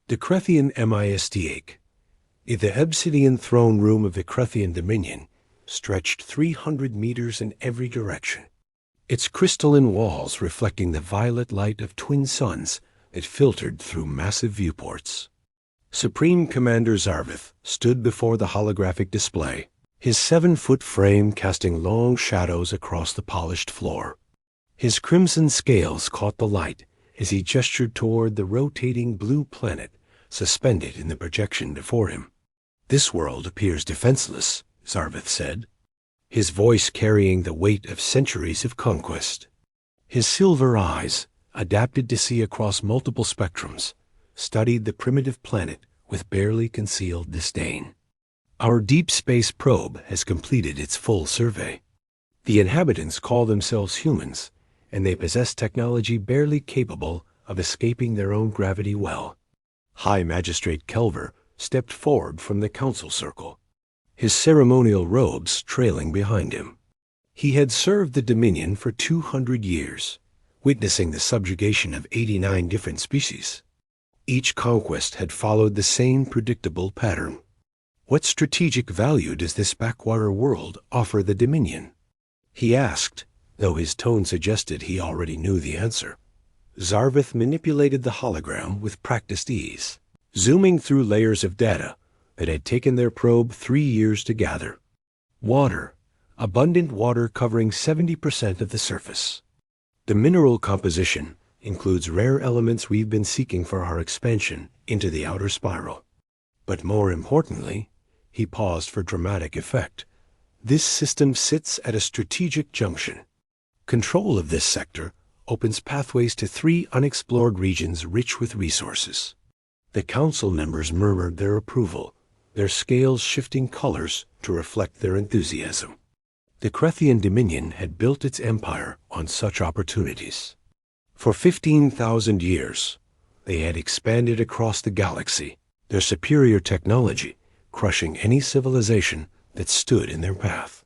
The Crethian Mistake. The obsidian throne room of the Crethian Dominion stretched 300 meters in every direction, its crystalline walls reflecting the violet light of twin suns that filtered through massive viewports. Supreme Commander Zarvith stood before the holographic display, his 7-foot frame casting long shadows across the polished floor. His crimson scales caught the light as he gestured toward the rotating blue planet suspended in the projection before him. "This world appears defenseless," Zarvith said, his voice carrying the weight of centuries of conquest. His silver eyes, adapted to see across multiple spectrums, studied the primitive planet with barely concealed disdain. "Our deep space probe has completed its full survey. The inhabitants call themselves humans, and they possess technology barely capable of escaping their own gravity well." High Magistrate Kelver stepped forward from the council circle, his ceremonial robes trailing behind him. He had served the Dominion for 200 years, witnessing the subjugation of 89 different species. Each conquest had followed the same predictable pattern. "What strategic value does this backwater world offer the Dominion?" he asked, though his tone suggested he already knew the answer. Zarvith manipulated the hologram with practiced ease, zooming through layers of data that had taken their probe 3 years to gather. Water, abundant water covering 70% of the surface. The mineral composition includes rare elements we've been seeking for our expansion into the outer spiral. But more importantly, he paused for dramatic effect, this system sits at a strategic junction. Control of this sector opens pathways to 3 unexplored regions rich with resources. The council members murmured their approval, their scales shifting colors to reflect their enthusiasm. The Crethian Dominion had built its empire on such opportunities. For 15,000 years, they had expanded across the galaxy, their superior technology crushing any civilization that stood in their path.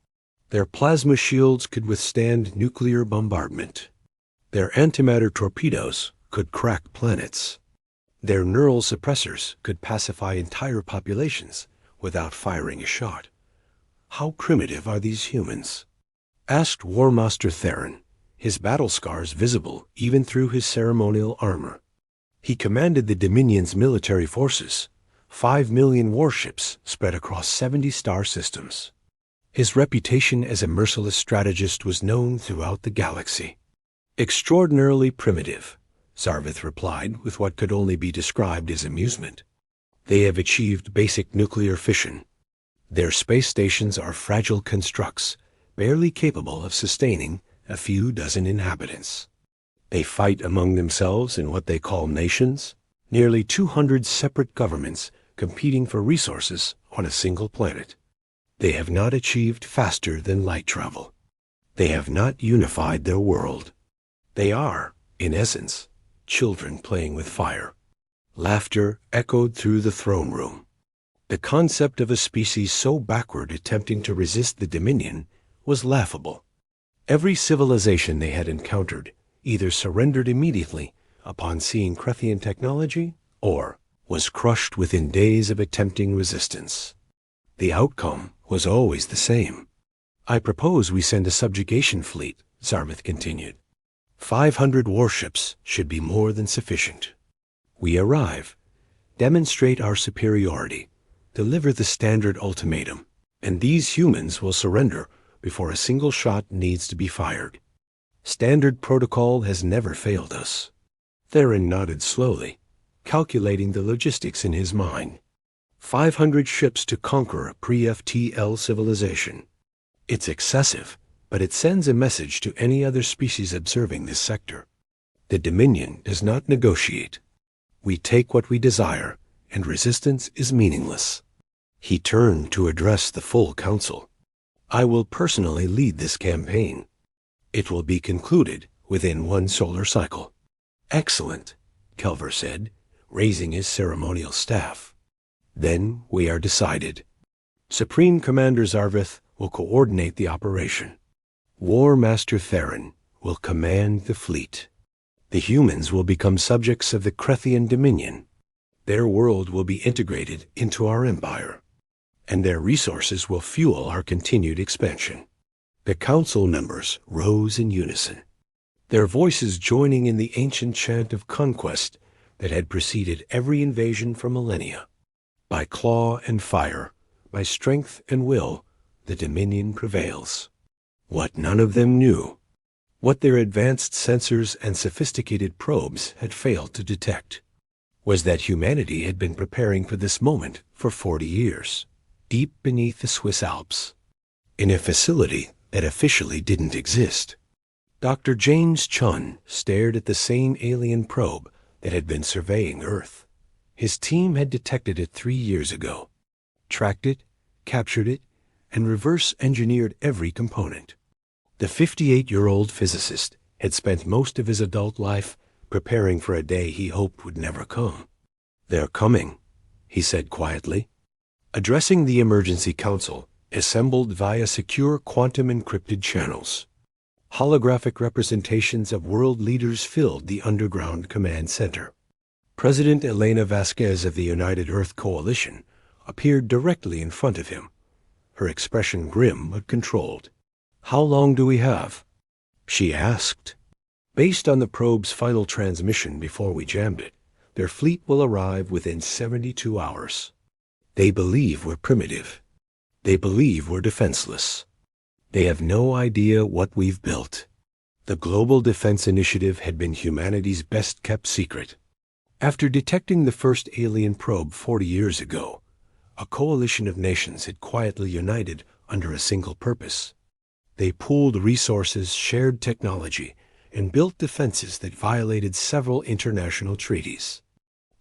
Their plasma shields could withstand nuclear bombardment. Their antimatter torpedoes could crack planets. Their neural suppressors could pacify entire populations without firing a shot. "How primitive are these humans?" asked War Master Theron, his battle scars visible even through his ceremonial armor. He commanded the Dominion's military forces, 5 million warships spread across 70 star systems. His reputation as a merciless strategist was known throughout the galaxy. "Extraordinarily primitive," Zarvith replied with what could only be described as amusement. "They have achieved basic nuclear fission. Their space stations are fragile constructs, barely capable of sustaining a few dozen inhabitants. They fight among themselves in what they call nations, nearly 200 separate governments competing for resources on a single planet. They have not achieved faster than light travel. They have not unified their world. They are, in essence, children playing with fire." Laughter echoed through the throne room. The concept of a species so backward attempting to resist the Dominion was laughable. Every civilization they had encountered either surrendered immediately upon seeing Crethian technology or was crushed within days of attempting resistance. The outcome was always the same. "I propose we send a subjugation fleet," Zarvith continued. 500 warships should be more than sufficient. We arrive, demonstrate our superiority, deliver the standard ultimatum, and these humans will surrender before a single shot needs to be fired. Standard protocol has never failed us." Theron nodded slowly, calculating the logistics in his mind. 500 ships to conquer a pre-FTL civilization. It's excessive, but it sends a message to any other species observing this sector. The Dominion does not negotiate. We take what we desire, and resistance is meaningless. He turned to address the full council. "I will personally lead this campaign. It will be concluded within 1 solar cycle." "Excellent," Kelver said, raising his ceremonial staff. "Then we are decided. Supreme Commander Zarvith will coordinate the operation. War Master Theron will command the fleet. The humans will become subjects of the Crethian Dominion. Their world will be integrated into our empire, and their resources will fuel our continued expansion. The council members rose in unison, their voices joining in the ancient chant of conquest that had preceded every invasion for millennia. By claw and fire, by strength and will, the Dominion prevails. What none of them knew, what their advanced sensors and sophisticated probes had failed to detect, was that humanity had been preparing for this moment for 40 years, deep beneath the Swiss Alps, in a facility that officially didn't exist. Dr. James Chun stared at the same alien probe that had been surveying Earth. His team had detected it 3 years ago, tracked it, captured it, and reverse-engineered every component. The 58-year-old physicist had spent most of his adult life preparing for a day he hoped would never come. "They're coming," he said quietly. Addressing the emergency council, assembled via secure quantum-encrypted channels, holographic representations of world leaders filled the underground command center. President Elena Vasquez of the United Earth Coalition appeared directly in front of him, her expression grim but controlled. "How long do we have?" she asked. "Based on the probe's final transmission before we jammed it, their fleet will arrive within 72 hours. They believe we're primitive. They believe we're defenseless. They have no idea what we've built." The Global Defense Initiative had been humanity's best-kept secret. After detecting the first alien probe 40 years ago, a coalition of nations had quietly united under a single purpose. They pooled resources, shared technology, and built defenses that violated several international treaties.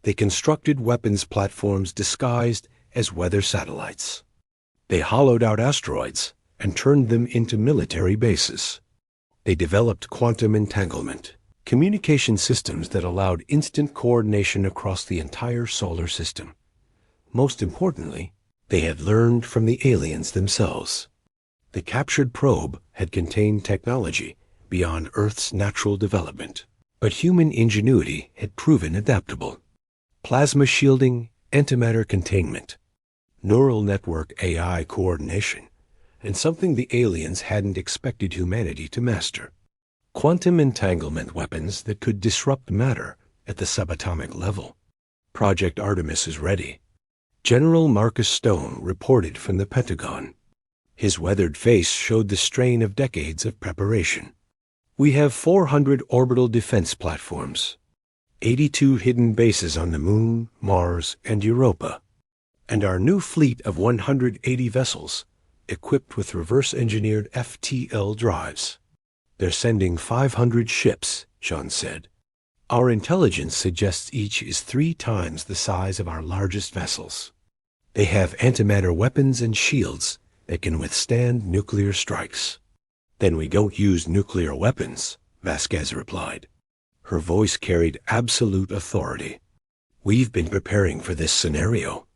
They constructed weapons platforms disguised as weather satellites. They hollowed out asteroids and turned them into military bases. They developed quantum entanglement, communication systems that allowed instant coordination across the entire solar system. Most importantly, they had learned from the aliens themselves. The captured probe had contained technology beyond Earth's natural development, but human ingenuity had proven adaptable. Plasma shielding, antimatter containment, neural network AI coordination, and something the aliens hadn't expected humanity to master: quantum entanglement weapons that could disrupt matter at the subatomic level. Project Artemis is ready. General Marcus Stone reported from the Pentagon. His weathered face showed the strain of decades of preparation. "We have 400 orbital defense platforms, 82 hidden bases on the Moon, Mars, and Europa, and our new fleet of 180 vessels equipped with reverse-engineered FTL drives. They're sending 500 ships," John said. "Our intelligence suggests each is 3 times the size of our largest vessels. They have antimatter weapons and shields that can withstand nuclear strikes." "Then we don't use nuclear weapons," Vasquez replied. Her voice carried absolute authority. "We've been preparing for this scenario.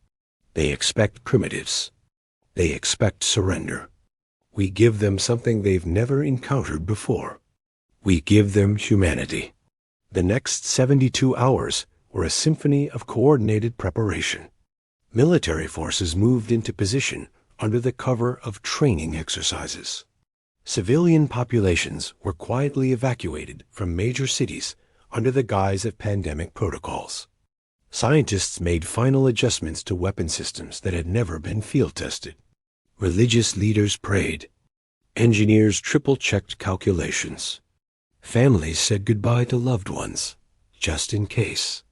They expect primitives. They expect surrender. We give them something they've never encountered before. We give them humanity." The next 72 hours were a symphony of coordinated preparation. Military forces moved into position under the cover of training exercises. Civilian populations were quietly evacuated from major cities under the guise of pandemic protocols. Scientists made final adjustments to weapon systems that had never been field-tested. Religious leaders prayed. Engineers triple-checked calculations. Families said goodbye to loved ones, just in case.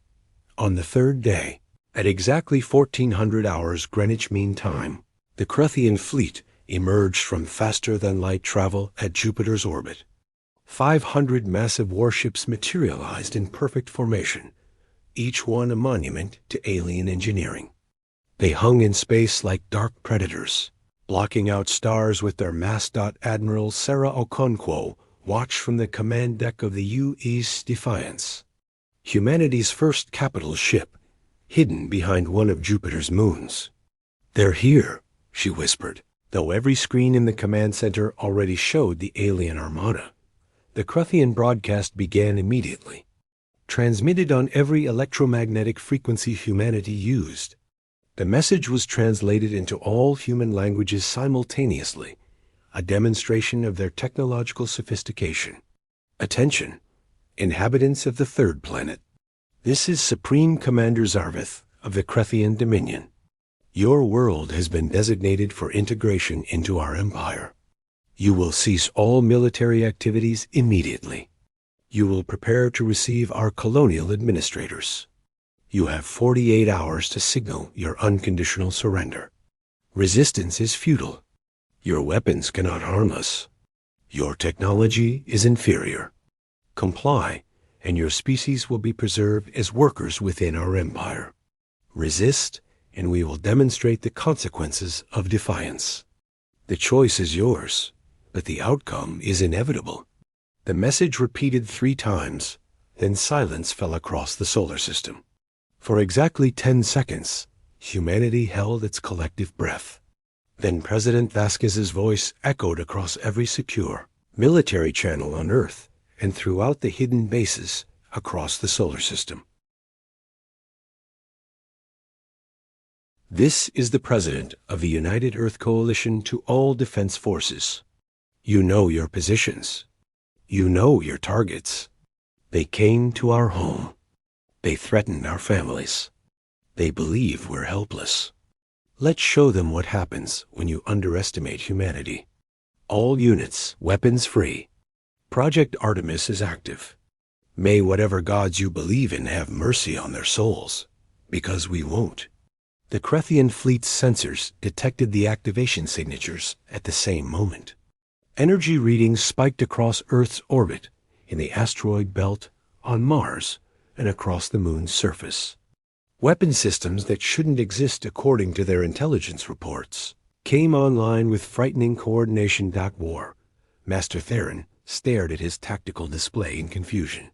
On the third day, at exactly 1400 hours Greenwich Mean Time, the Cruthian fleet emerged from faster-than-light travel at Jupiter's orbit. 500 massive warships materialized in perfect formation, each one a monument to alien engineering. They hung in space like dark predators, blocking out stars with their mascot Admiral Sarah Okonkwo watched from the command deck of the U.S. Defiance, humanity's first capital ship, hidden behind one of Jupiter's moons. "They're here," she whispered, though every screen in the command center already showed the alien armada. The Cruthian broadcast began immediately. transmitted on every electromagnetic frequency humanity used. The message was translated into all human languages simultaneously, a demonstration of their technological sophistication. Attention, inhabitants of the third planet. This is Supreme Commander Zarvith of the Krethian Dominion. Your world has been designated for integration into our empire. You will cease all military activities immediately. You will prepare to receive our colonial administrators. You have 48 hours to signal your unconditional surrender. Resistance is futile. Your weapons cannot harm us. Your technology is inferior. Comply, and your species will be preserved as workers within our empire. Resist, and we will demonstrate the consequences of defiance. The choice is yours, but the outcome is inevitable. The message repeated 3 times, then silence fell across the solar system. For exactly 10 seconds, humanity held its collective breath. Then President Vasquez's voice echoed across every secure military channel on Earth and throughout the hidden bases across the solar system. This is the President of the United Earth Coalition to all defense forces. You know your positions. You know your targets. They came to our home. They threatened our families. They believe we're helpless. Let's show them what happens when you underestimate humanity. All units, weapons free. Project Artemis is active. May whatever gods you believe in have mercy on their souls, because we won't. The Krethian fleet's sensors detected the activation signatures at the same moment. Energy readings spiked across Earth's orbit, in the asteroid belt, on Mars, and across the Moon's surface. Weapon systems that shouldn't exist according to their intelligence reports came online with frightening coordination. War. Master Theron stared at his tactical display in confusion.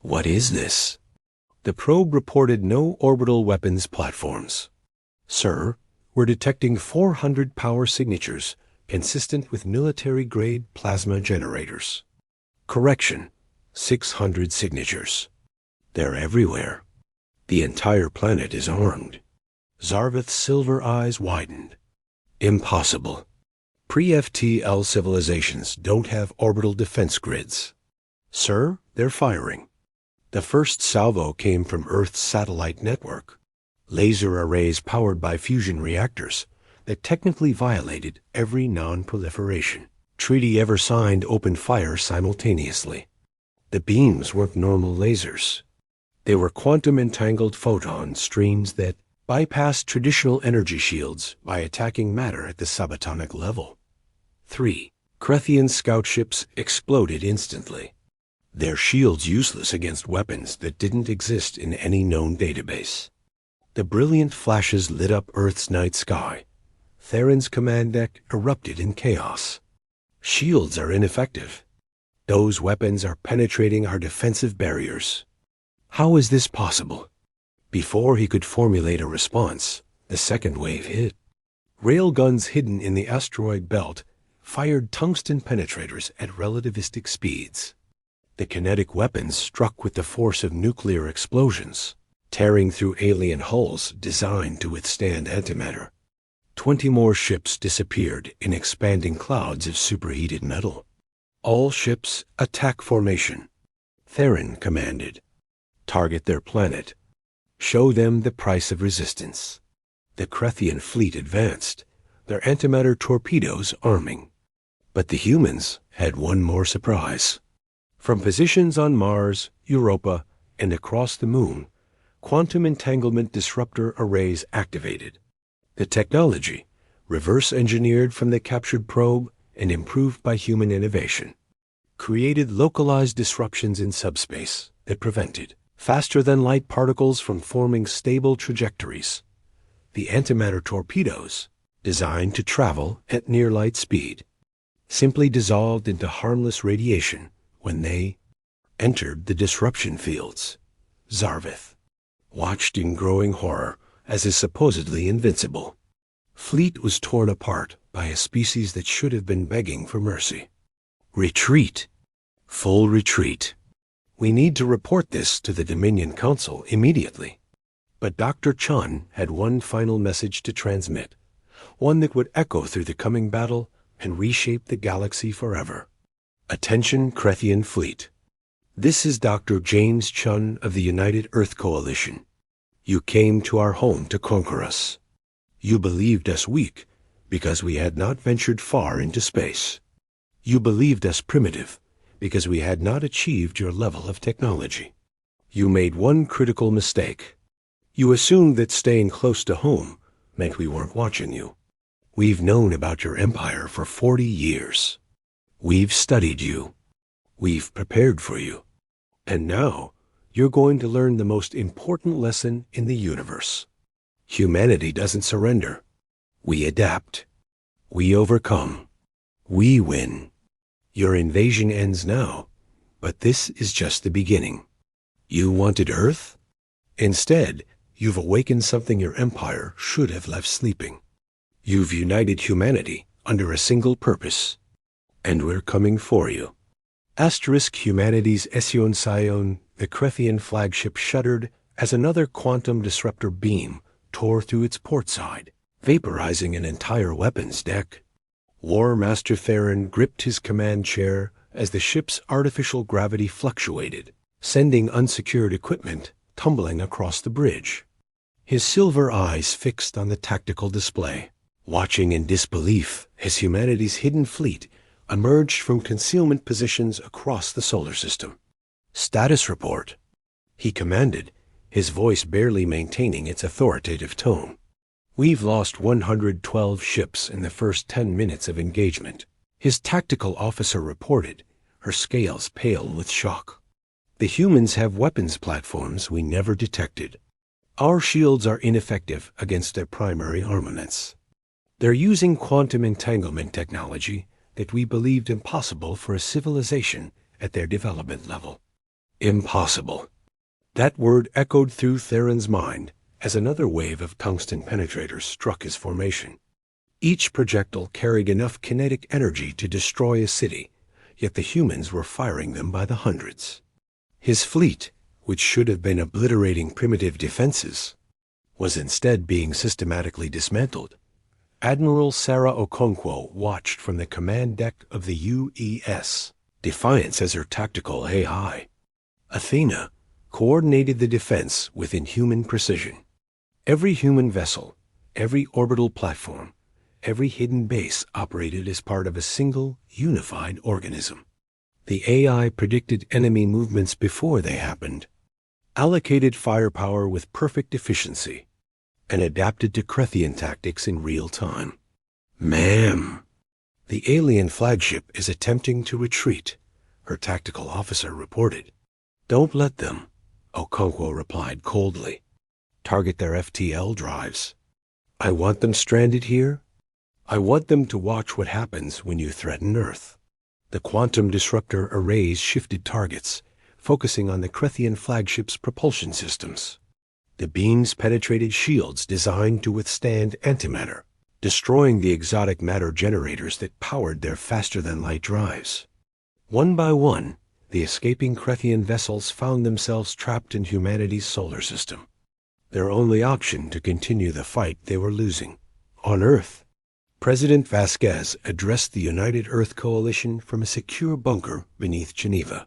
What is this? The probe reported no orbital weapons platforms. Sir, we're detecting 400 power signatures consistent with military-grade plasma generators. Correction, 600 signatures. They're everywhere. The entire planet is armed. Zarvith's silver eyes widened. Impossible. Pre-FTL civilizations don't have orbital defense grids. Sir, they're firing. The first salvo came from Earth's satellite network. Laser arrays powered by fusion reactors that technically violated every non-proliferation treaty ever signed opened fire simultaneously. The beams weren't normal lasers. They were quantum-entangled photon streams that bypassed traditional energy shields by attacking matter at the subatomic level. 3. Krethian scout ships exploded instantly. Their shields useless against weapons that didn't exist in any known database. The brilliant flashes lit up Earth's night sky. Theron's command deck erupted in chaos. Shields are ineffective. Those weapons are penetrating our defensive barriers. How is this possible? Before he could formulate a response, the second wave hit. Railguns hidden in the asteroid belt fired tungsten penetrators at relativistic speeds. The kinetic weapons struck with the force of nuclear explosions, tearing through alien hulls designed to withstand antimatter. 20 more ships disappeared in expanding clouds of superheated metal. All ships, attack formation. Theron commanded. Target their planet. Show them the price of resistance. The Krethian fleet advanced, their antimatter torpedoes arming. But the humans had one more surprise. From positions on Mars, Europa, and across the Moon, quantum entanglement disruptor arrays activated. The technology, reverse-engineered from the captured probe and improved by human innovation, created localized disruptions in subspace that prevented faster-than-light particles from forming stable trajectories. The antimatter torpedoes, designed to travel at near-light speed, simply dissolved into harmless radiation when they entered the disruption fields. Zarvith watched in growing horror as is supposedly invincible fleet was torn apart by a species that should have been begging for mercy. Retreat. Full retreat. We need to report this to the Dominion Council immediately. But Dr. Chun had one final message to transmit, one that would echo through the coming battle and reshape the galaxy forever. Attention, Krethian Fleet. This is Dr. James Chun of the United Earth Coalition. You came to our home to conquer us. You believed us weak because we had not ventured far into space. You believed us primitive because we had not achieved your level of technology. You made one critical mistake. You assumed that staying close to home meant we weren't watching you. We've known about your empire for 40 years. We've studied you. We've prepared for you. And now, you're going to learn the most important lesson in the universe. Humanity doesn't surrender. We adapt. We overcome. We win. Your invasion ends now, but this is just the beginning. You wanted Earth? Instead, you've awakened something your empire should have left sleeping. You've united humanity under a single purpose. And we're coming for you. Humanity's Esion Sion, the Krethian flagship, shuddered as another quantum disruptor beam tore through its port side, vaporizing an entire weapons deck. War Master Theron gripped his command chair as the ship's artificial gravity fluctuated, sending unsecured equipment tumbling across the bridge. His silver eyes fixed on the tactical display, watching in disbelief as humanity's hidden fleet emerged from concealment positions across the solar system. Status report, he commanded, his voice barely maintaining its authoritative tone. We've lost 112 ships in the first 10 minutes of engagement, his tactical officer reported, her scales pale with shock. The humans have weapons platforms we never detected. Our shields are ineffective against their primary armaments. They're using quantum entanglement technology that we believed impossible for a civilization at their development level. Impossible. That word echoed through Theron's mind as another wave of tungsten penetrators struck his formation. Each projectile carried enough kinetic energy to destroy a city, yet the humans were firing them by the hundreds. His fleet, which should have been obliterating primitive defenses, was instead being systematically dismantled. Admiral Sarah Okonkwo watched from the command deck of the UES, Defiance as her tactical AI. Athena coordinated the defense with inhuman precision. Every human vessel, every orbital platform, every hidden base operated as part of a single, unified organism. The AI predicted enemy movements before they happened, allocated firepower with perfect efficiency, and adapted to Krethian tactics in real time. Ma'am, the alien flagship is attempting to retreat, her tactical officer reported. Don't let them, Okonkwo replied coldly. Target their FTL drives. I want them stranded here. I want them to watch what happens when you threaten Earth. The quantum disruptor arrays shifted targets, focusing on the Krethian flagship's propulsion systems. The beams penetrated shields designed to withstand antimatter, destroying the exotic matter generators that powered their faster-than-light drives. One by one, the escaping Krethian vessels found themselves trapped in humanity's solar system. Their only option to continue the fight they were losing. On Earth, President Vasquez addressed the United Earth Coalition from a secure bunker beneath Geneva.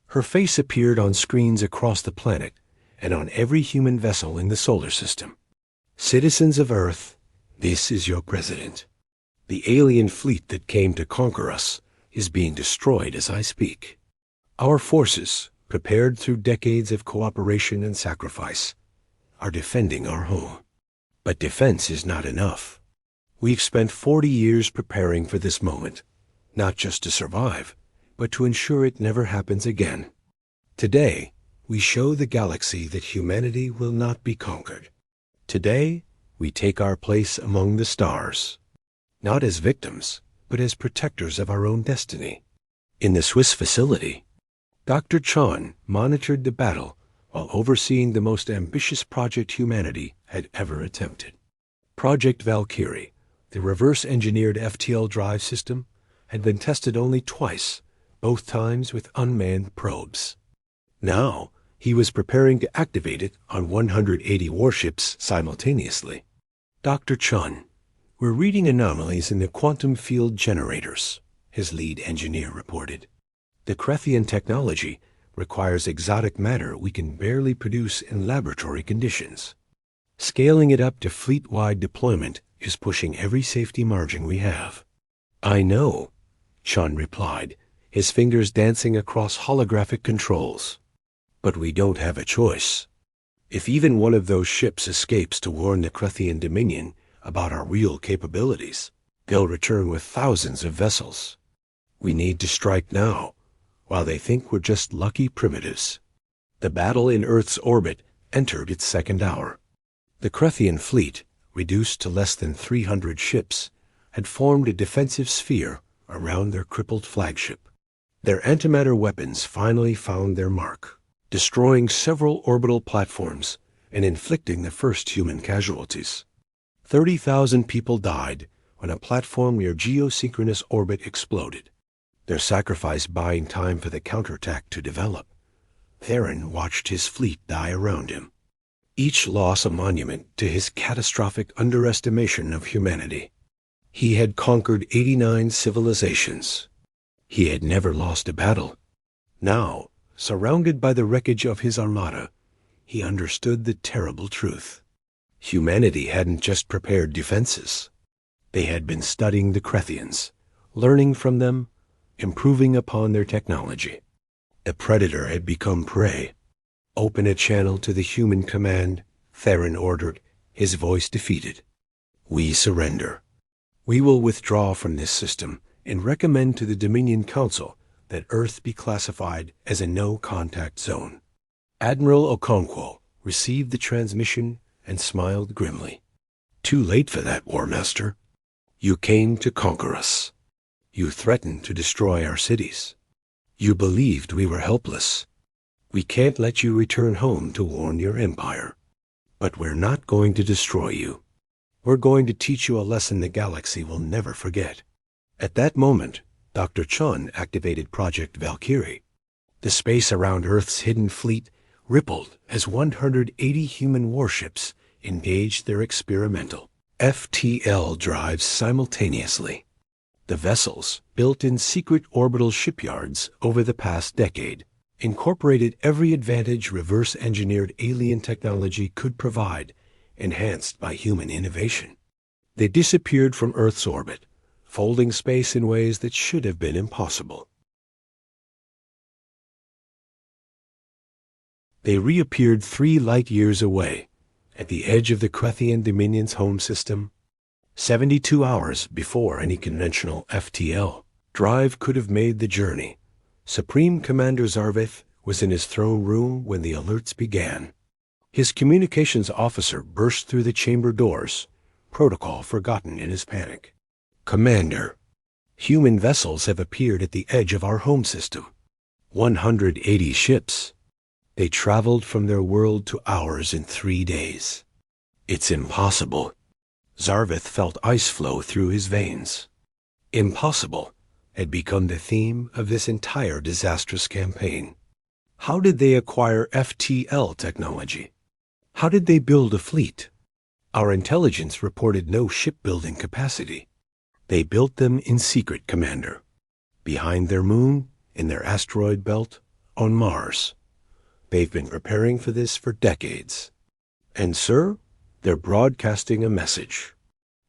Her face appeared on screens across the planet and on every human vessel in the solar system. Citizens of Earth, this is your president. The alien fleet that came to conquer us is being destroyed as I speak. Our forces, prepared through decades of cooperation and sacrifice, are defending our home. But defense is not enough. We've spent 40 years preparing for this moment, not just to survive, but to ensure it never happens again. Today, we show the galaxy that humanity will not be conquered. Today, we take our place among the stars, not as victims, but as protectors of our own destiny. In the Swiss facility, Dr. Chun monitored the battle while overseeing the most ambitious project humanity had ever attempted. Project Valkyrie, the reverse-engineered FTL drive system, had been tested only twice, both times with unmanned probes. Now, he was preparing to activate it on 180 warships simultaneously. Dr. Chun, we're reading anomalies in the quantum field generators, his lead engineer reported. The Krethian technology requires exotic matter we can barely produce in laboratory conditions. Scaling it up to fleet-wide deployment is pushing every safety margin we have. I know, Chun replied, his fingers dancing across holographic controls. But we don't have a choice. If even one of those ships escapes to warn the Krethian Dominion about our real capabilities, they'll return with thousands of vessels. We need to strike now, while they think we're just lucky primitives. The battle in Earth's orbit entered its second hour. The Krethian fleet, reduced to less than 300 ships, had formed a defensive sphere around their crippled flagship. Their antimatter weapons finally found their mark, destroying several orbital platforms and inflicting the first human casualties. 30,000 people died when a platform near geosynchronous orbit exploded, their sacrifice buying time for the counterattack to develop. Theron watched his fleet die around him, each loss a monument to his catastrophic underestimation of humanity. He had conquered 89 civilizations. He had never lost a battle. Now, surrounded by the wreckage of his armada, he understood the terrible truth. Humanity hadn't just prepared defenses. They had been studying the Krethians, learning from them, improving upon their technology. A predator had become prey. Open a channel to the human command, Theron ordered, his voice defeated. We surrender. We will withdraw from this system and recommend to the Dominion Council that Earth be classified as a no-contact zone. Admiral Okonkwo received the transmission and smiled grimly. Too late for that, War Master. You came to conquer us. You threatened to destroy our cities. You believed we were helpless. We can't let you return home to warn your empire. But we're not going to destroy you. We're going to teach you a lesson the galaxy will never forget. At that moment, Dr. Chun activated Project Valkyrie. The space around Earth's hidden fleet rippled as 180 human warships engaged their experimental FTL drives simultaneously. The vessels, built in secret orbital shipyards over the past decade, incorporated every advantage reverse-engineered alien technology could provide, enhanced by human innovation. They disappeared from Earth's orbit, folding space in ways that should have been impossible. They reappeared 3 light-years away, at the edge of the Krethian Dominion's home system, 72 hours before any conventional FTL drive could have made the journey. Supreme Commander Zarvith was in his throne room when the alerts began. His communications officer burst through the chamber doors, protocol forgotten in his panic. Commander, human vessels have appeared at the edge of our home system. 180 ships. They traveled from their world to ours in 3 days. It's impossible. Zarvith felt ice flow through his veins. Impossible had become the theme of this entire disastrous campaign. How did they acquire FTL technology? How did they build a fleet? Our intelligence reported no shipbuilding capacity. They built them in secret, Commander. Behind their moon, in their asteroid belt, on Mars. They've been preparing for this for decades. And, sir, they're broadcasting a message.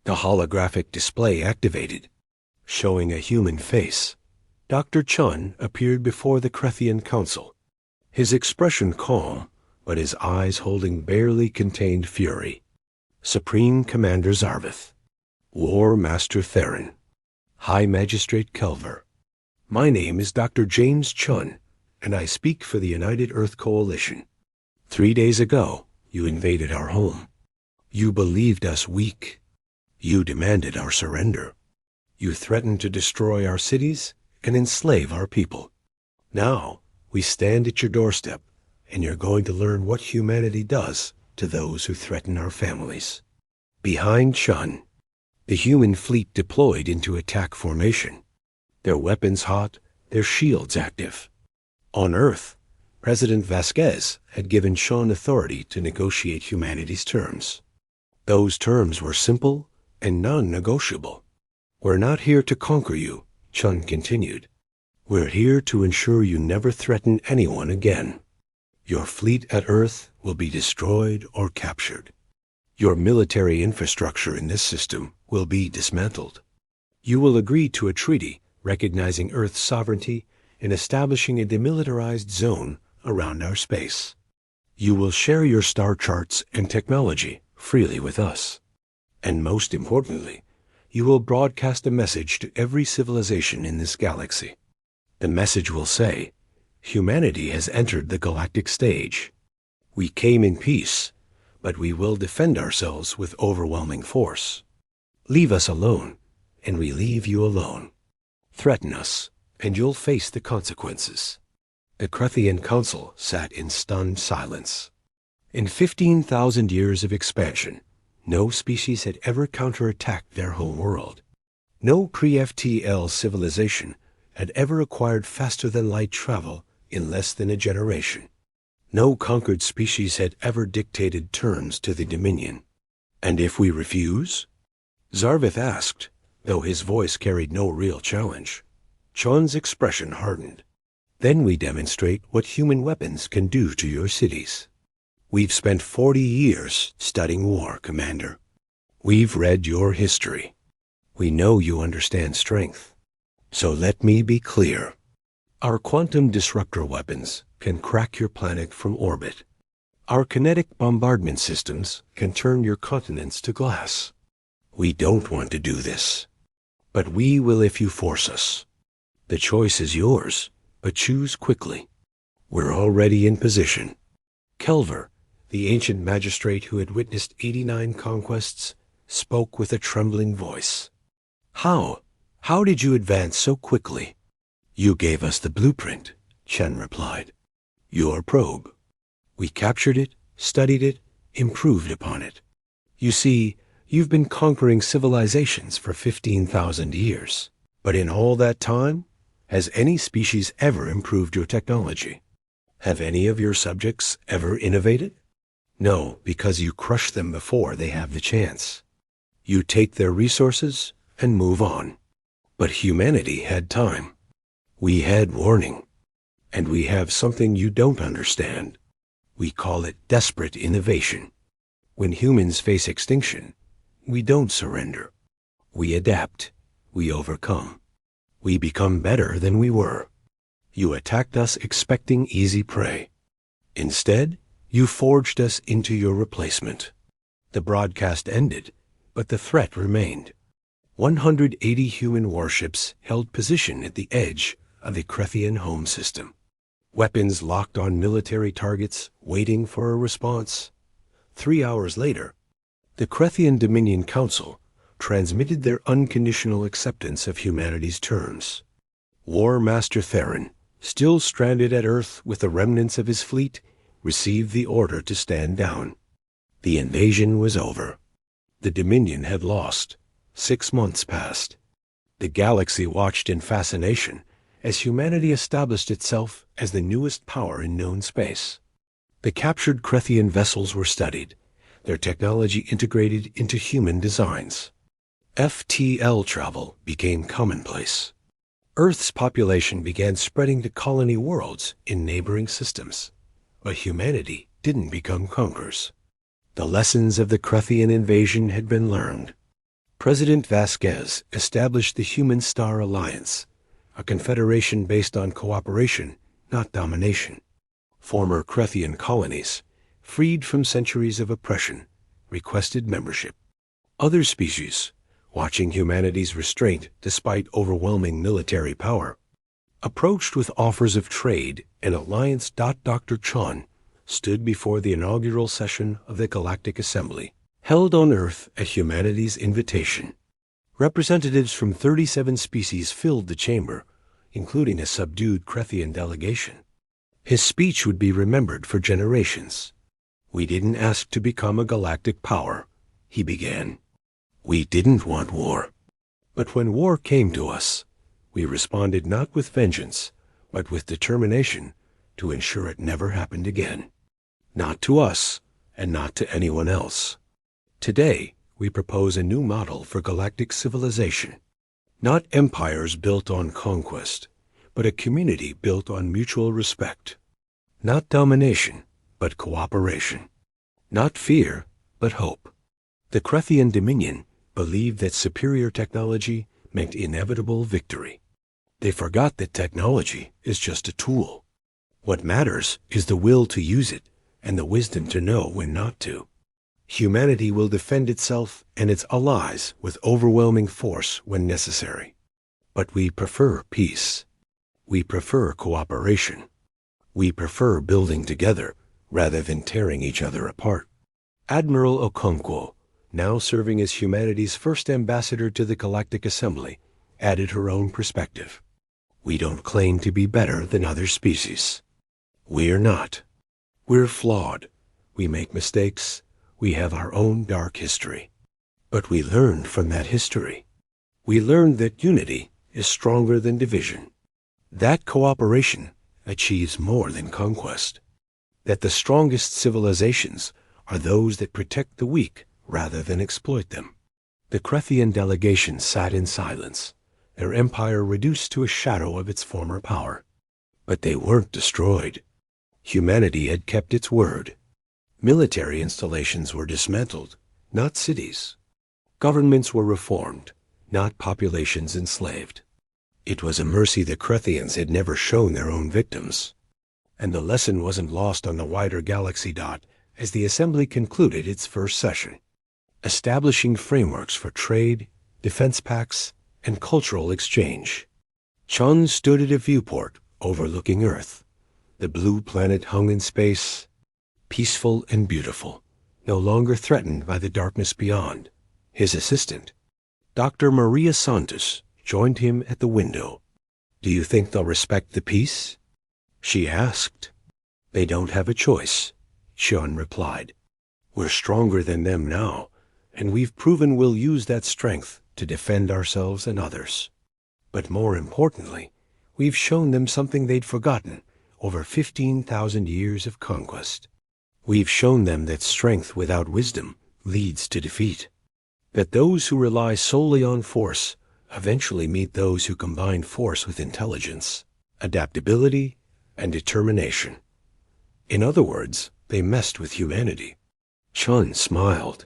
The holographic display activated, showing a human face. Dr. Chun appeared before the Krethian Council, his expression calm, but his eyes holding barely contained fury. Supreme Commander Zarvith, War Master Theron, High Magistrate Kelver. My name is Dr. James Chun, and I speak for the United Earth Coalition. 3 days ago, you invaded our home. You believed us weak. You demanded our surrender. You threatened to destroy our cities and enslave our people. Now, we stand at your doorstep, and you're going to learn what humanity does to those who threaten our families. Behind Chun, the human fleet deployed into attack formation, their weapons hot, their shields active. On Earth, President Vasquez had given Sean authority to negotiate humanity's terms. Those terms were simple and non-negotiable. "We're not here to conquer you," Chun continued. "We're here to ensure you never threaten anyone again. Your fleet at Earth will be destroyed or captured. Your military infrastructure in this system will be dismantled. You will agree to a treaty recognizing Earth's sovereignty and establishing a demilitarized zone around our space. You will share your star charts and technology freely with us. And most importantly, you will broadcast a message to every civilization in this galaxy. The message will say, 'Humanity has entered the galactic stage. We came in peace, but we will defend ourselves with overwhelming force. Leave us alone, and we leave you alone. Threaten us, and you'll face the consequences.'" The Crethian Council sat in stunned silence. In 15,000 years of expansion, no species had ever counterattacked their home world. No pre-FTL civilization had ever acquired faster-than-light travel in less than a generation. No conquered species had ever dictated terms to the Dominion. "And if we refuse?" Zarvith asked, though his voice carried no real challenge. Chon's expression hardened. "Then we demonstrate what human weapons can do to your cities. We've spent 40 years studying war, Commander. We've read your history. We know you understand strength. So let me be clear. Our quantum disruptor weapons can crack your planet from orbit. Our kinetic bombardment systems can turn your continents to glass. We don't want to do this, but we will if you force us. The choice is yours, but choose quickly. We're already in position." Kelver, the ancient magistrate who had witnessed 89 conquests, spoke with a trembling voice. "How? How did you advance so quickly?" "You gave us the blueprint," Chen replied. "Your probe. We captured it, studied it, improved upon it. You see, you've been conquering civilizations for 15,000 years. But in all that time, has any species ever improved your technology? Have any of your subjects ever innovated? No, because you crush them before they have the chance. You take their resources and move on. But humanity had time. We had warning. And we have something you don't understand. We call it desperate innovation. When humans face extinction, we don't surrender. We adapt. We overcome. We become better than we were. You attacked us expecting easy prey. Instead, you forged us into your replacement. The broadcast ended, but the threat remained. 180 human warships held position at the edge of the Crethian home system. Weapons locked on military targets, waiting for a response. 3 hours later, the Crethian Dominion Council transmitted their unconditional acceptance of humanity's terms. War Master Theron, still stranded at Earth with the remnants of his fleet, received the order to stand down. The invasion was over. The Dominion had lost. 6 months passed. The galaxy watched in fascination as humanity established itself as the newest power in known space. The captured Crethian vessels were studied, their technology integrated into human designs. FTL travel became commonplace. Earth's population began spreading to colony worlds in neighboring systems, but humanity didn't become conquerors. The lessons of the Crethian invasion had been learned. President Vasquez established the Human Star Alliance, a confederation based on cooperation, not domination. Former Crethian colonies, freed from centuries of oppression, requested membership. Other species, watching humanity's restraint despite overwhelming military power, approached with offers of trade, and Alliance. Dr. Chon stood before the inaugural session of the Galactic Assembly, held on Earth at humanity's invitation. Representatives from 37 species filled the chamber, including a subdued Crethian delegation. His speech would be remembered for generations. "We didn't ask to become a galactic power," he began. "We didn't want war. But when war came to us, we responded not with vengeance, but with determination to ensure it never happened again. Not to us, and not to anyone else. Today, we propose a new model for galactic civilization. Not empires built on conquest, but a community built on mutual respect. Not domination, but cooperation. Not fear, but hope. The Krethian Dominion believed that superior technology meant inevitable victory. They forgot that technology is just a tool. What matters is the will to use it and the wisdom to know when not to. Humanity will defend itself and its allies with overwhelming force when necessary. But we prefer peace. We prefer cooperation. We prefer building together rather than tearing each other apart. Admiral Okonkwo, now serving as humanity's first ambassador to the Galactic Assembly, added her own perspective. We don't claim to be better than other species. We're not. We're flawed. We make mistakes. We have our own dark history. But we learned from that history. We learned that unity is stronger than division. That cooperation achieves more than conquest. That the strongest civilizations are those that protect the weak rather than exploit them. The Krethian delegation sat in silence, their empire reduced to a shadow of its former power. But they weren't destroyed. Humanity had kept its word. Military installations were dismantled, not cities. Governments were reformed, not populations enslaved. It was a mercy the Krethians had never shown their own victims. And the lesson wasn't lost on the wider galaxy. As the Assembly concluded its first session, establishing frameworks for trade, defense pacts, and cultural exchange. Chun stood at a viewport overlooking Earth. The blue planet hung in space, peaceful and beautiful, no longer threatened by the darkness beyond. His assistant, Dr. Maria Santos, joined him at the window. "Do you think they'll respect the peace?" she asked. "They don't have a choice," Chun replied. "We're stronger than them now, and we've proven we'll use that strength to defend ourselves and others. But more importantly, we've shown them something they'd forgotten over 15,000 years of conquest. We've shown them that strength without wisdom leads to defeat. That those who rely solely on force eventually meet those who combine force with intelligence, adaptability, and determination. In other words, they messed with humanity." Chun smiled.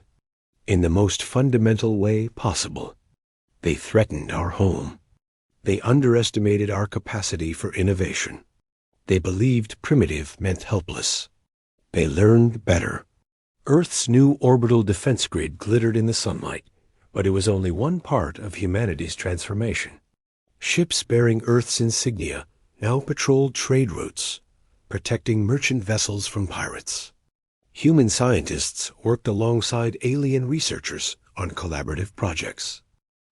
"In the most fundamental way possible. They threatened our home. They underestimated our capacity for innovation. They believed primitive meant helpless. They learned better." Earth's new orbital defense grid glittered in the sunlight, but it was only one part of humanity's transformation. Ships bearing Earth's insignia now patrolled trade routes, protecting merchant vessels from pirates. Human scientists worked alongside alien researchers on collaborative projects.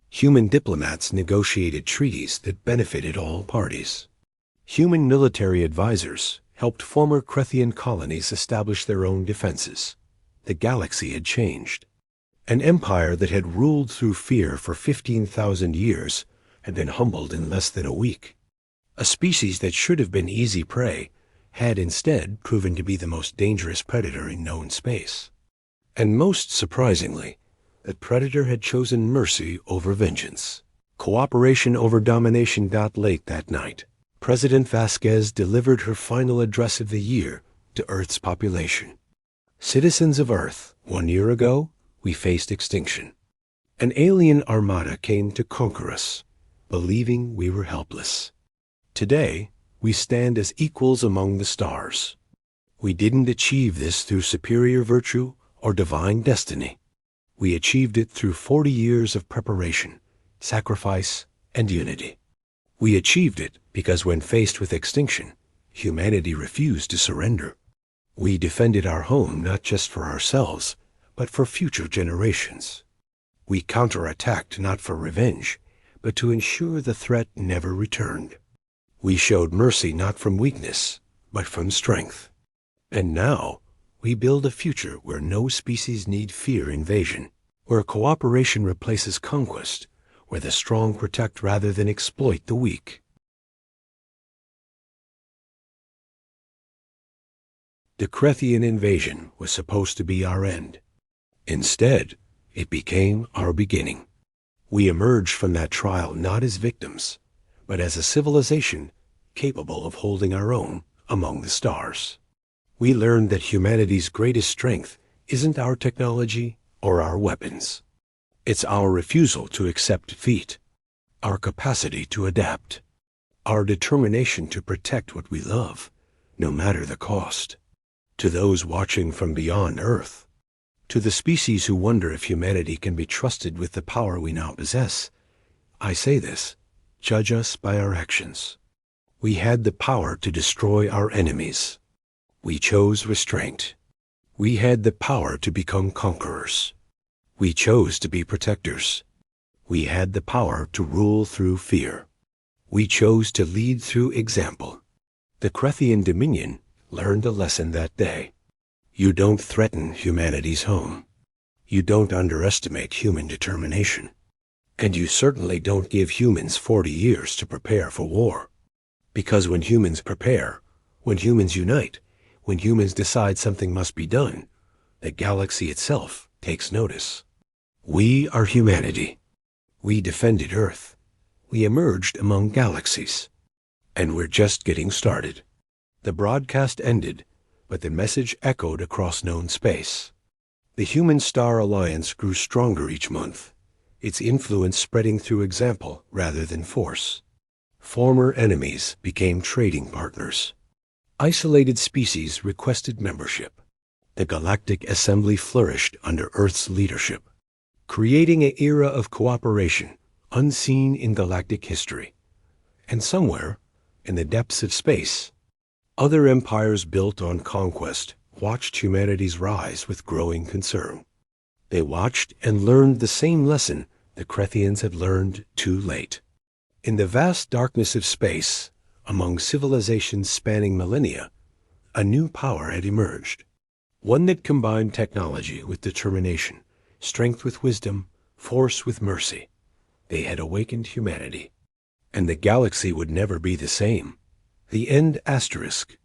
Human diplomats negotiated treaties that benefited all parties. Human military advisors helped former Krethian colonies establish their own defenses. The galaxy had changed. An empire that had ruled through fear for 15,000 years had been humbled in less than a week. A species that should have been easy prey had instead proven to be the most dangerous predator in known space. And most surprisingly, that predator had chosen mercy over vengeance, cooperation over domination. Late that night, President Vasquez delivered her final address of the year to Earth's population. "Citizens of Earth, 1 year ago, we faced extinction. An alien armada came to conquer us, believing we were helpless. Today, we stand as equals among the stars. We didn't achieve this through superior virtue or divine destiny. We achieved it through 40 years of preparation, sacrifice, and unity. We achieved it because when faced with extinction, humanity refused to surrender. We defended our home not just for ourselves, but for future generations. We counterattacked not for revenge, but to ensure the threat never returned. We showed mercy not from weakness, but from strength. And now, we build a future where no species need fear invasion, where cooperation replaces conquest, where the strong protect rather than exploit the weak." The Krethian invasion was supposed to be our end. Instead, it became our beginning. We emerged from that trial not as victims, but as a civilization capable of holding our own among the stars. We learned that humanity's greatest strength isn't our technology or our weapons. It's our refusal to accept defeat, our capacity to adapt, our determination to protect what we love, no matter the cost. To those watching from beyond Earth, to the species who wonder if humanity can be trusted with the power we now possess, I say this: judge us by our actions. We had the power to destroy our enemies. We chose restraint. We had the power to become conquerors. We chose to be protectors. We had the power to rule through fear. We chose to lead through example. The Krethian Dominion learned a lesson that day. You don't threaten humanity's home. You don't underestimate human determination. And you certainly don't give humans 40 years to prepare for war. Because when humans prepare, when humans unite, when humans decide something must be done, the galaxy itself takes notice. We are humanity. We defended Earth. We emerged among galaxies. And we're just getting started. The broadcast ended, but the message echoed across known space. The Human Star Alliance grew stronger each month, its influence spreading through example rather than force. Former enemies became trading partners. Isolated species requested membership. The Galactic Assembly flourished under Earth's leadership, creating an era of cooperation unseen in galactic history. And somewhere, in the depths of space, other empires built on conquest watched humanity's rise with growing concern. They watched and learned the same lesson the Krethians had learned too late. In the vast darkness of space, among civilizations spanning millennia, a new power had emerged. One that combined technology with determination, strength with wisdom, force with mercy. They had awakened humanity. And the galaxy would never be the same. The end asterisk